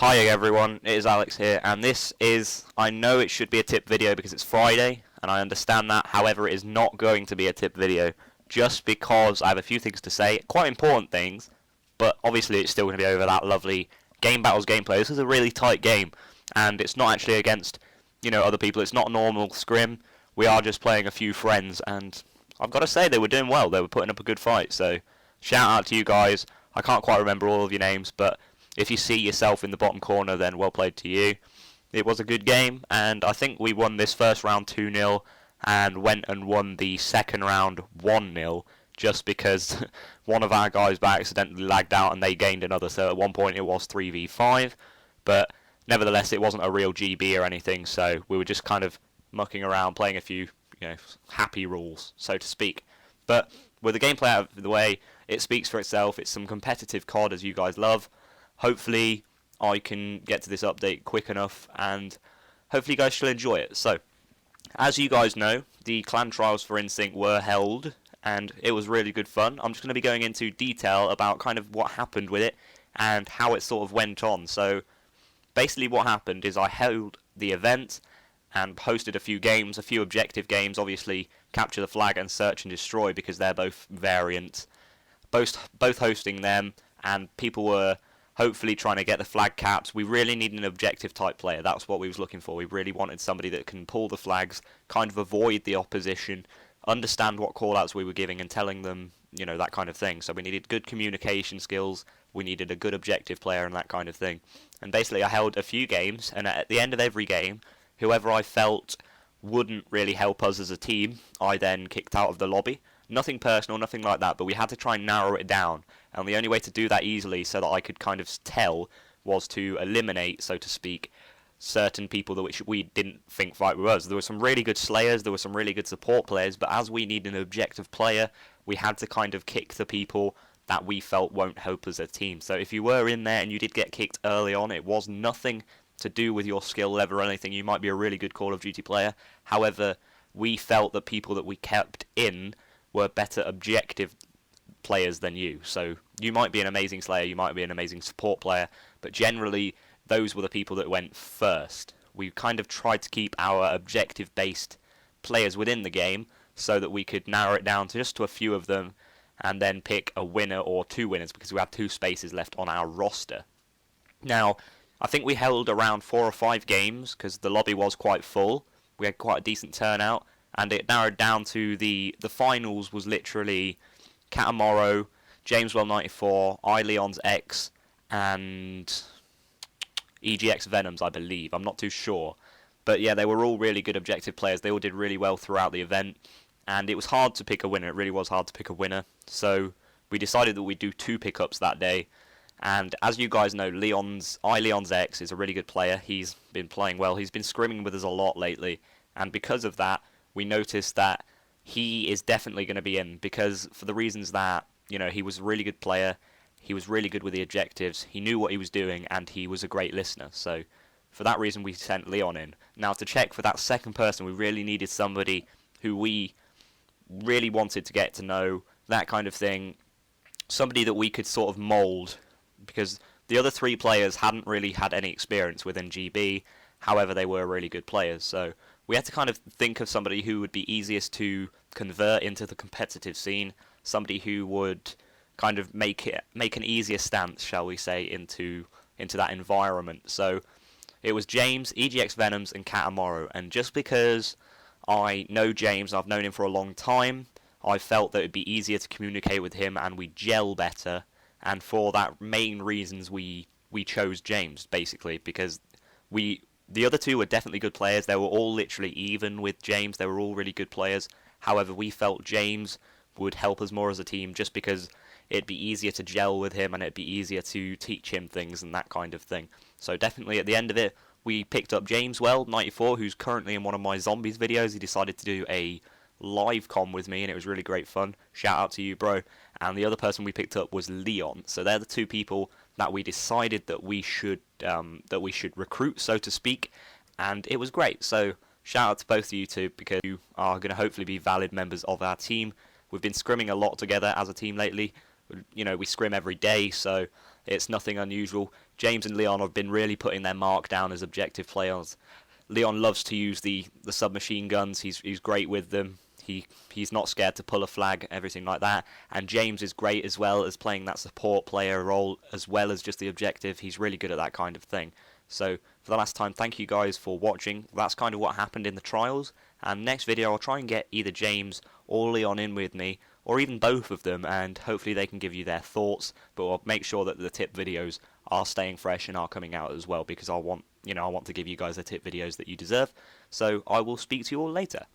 Hi everyone, it is Alex here, and this is, I know it should be a tip video because it's Friday, and I understand that, however it is not going to be a tip video, just because I have a few things to say, quite important things, but obviously it's still going to be over that lovely Game Battles gameplay. This is a really tight game, and it's not actually against, other people, it's not a normal scrim, we are just playing a few friends, and I've got to say they were doing well, they were putting up a good fight, so shout out to you guys. I can't quite remember all of your names, but if you see yourself in the bottom corner, then well played to you. It was a good game, and I think we won this first round 2-0, and went and won the second round 1-0, just because one of our guys by accidentally lagged out and they gained another, so at one point it was 3v5, but nevertheless it wasn't a real GB or anything, so we were just kind of mucking around, playing a few, happy rules, so to speak. But with the gameplay out of the way, it speaks for itself. It's some competitive COD as you guys love. Hopefully I can get to this update quick enough, and hopefully you guys shall enjoy it. So, as you guys know, the clan trials for InSynQ were held, and it was really good fun. I'm just going to be going into detail about kind of what happened with it, and how it sort of went on. So, basically what happened is I held the event, and hosted a few games, a few objective games, obviously Capture the Flag and Search and Destroy, because they're both variants, both hosting them, and people were hopefully trying to get the flag caps. We really need an objective type player. That's what we was looking for. We really wanted somebody that can pull the flags, kind of avoid the opposition, understand what call-outs we were giving and telling them, that kind of thing. So we needed good communication skills, we needed a good objective player and that kind of thing. And basically I held a few games, and at the end of every game, whoever I felt wouldn't really help us as a team, I then kicked out of the lobby. Nothing personal, nothing like that, but we had to try and narrow it down. And the only way to do that easily so that I could kind of tell was to eliminate, so to speak, certain people that which we didn't think fight with us. There were some really good slayers, there were some really good support players, but as we need an objective player, we had to kind of kick the people that we felt won't help us as a team. So if you were in there and you did get kicked early on, it was nothing to do with your skill level or anything. You might be a really good Call of Duty player. However, we felt that people that we kept in were better objective players than you. So you might be an amazing slayer, you might be an amazing support player, but generally those were the people that went first. We kind of tried to keep our objective based players within the game so that we could narrow it down to just to a few of them and then pick a winner or two winners, because we had 2 spaces left on our roster. Now, I think we held around 4 or 5 games because the lobby was quite full. We had quite a decent turnout, and it narrowed down to the finals was literally Catamoro, Jameswell94, iLeon's X, and EGX Venoms, I believe. I'm not too sure. But yeah, they were all really good objective players. They all did really well throughout the event, and it was hard to pick a winner. It really was hard to pick a winner. So we decided that we'd do 2 pickups that day. And as you guys know, iLeon's X is a really good player. He's been playing well. He's been scrimming with us a lot lately. And because of that, we noticed that he is definitely going to be in, because for the reasons that, he was a really good player, he was really good with the objectives, he knew what he was doing, and he was a great listener. So for that reason, we sent Leon in. Now, to check for that second person, we really needed somebody who we really wanted to get to know, that kind of thing. Somebody that we could sort of mould, because the other 3 players hadn't really had any experience within GB, however they were really good players. So we had to kind of think of somebody who would be easiest to convert into the competitive scene, somebody who would kind of make an easier stance, shall we say, into that environment. So it was James, EGX Venoms, and Catamoro, and just because I know James, I've known him for a long time, I felt that it would be easier to communicate with him and we gel better, and for that main reasons we chose James, basically, because the other 2 were definitely good players. They were all literally even with James. They were all really good players. However, we felt James would help us more as a team just because it'd be easier to gel with him and it'd be easier to teach him things and that kind of thing. So definitely at the end of it, we picked up Jameswell94, who's currently in one of my Zombies videos. He decided to do a live com with me and it was really great fun. Shout out to you, bro. And the other person we picked up was Leon. So they're the 2 people that we decided that we should recruit, so to speak, and it was great. So shout out to both of you 2, because you are going to hopefully be valid members of our team. We've been scrimming a lot together as a team lately. We scrim every day, so it's nothing unusual. James and Leon have been really putting their mark down as objective players. Leon loves to use the submachine guns. He's great with them. He's not scared to pull a flag, everything like that. And James is great as well as playing that support player role as well as just the objective. He's really good at that kind of thing. So for the last time, thank you guys for watching. That's kind of what happened in the trials. And next video I'll try and get either James or Leon in with me, or even both of them, and hopefully they can give you their thoughts. But I'll make sure that the tip videos are staying fresh and are coming out as well, because I want to give you guys the tip videos that you deserve. So I will speak to you all later.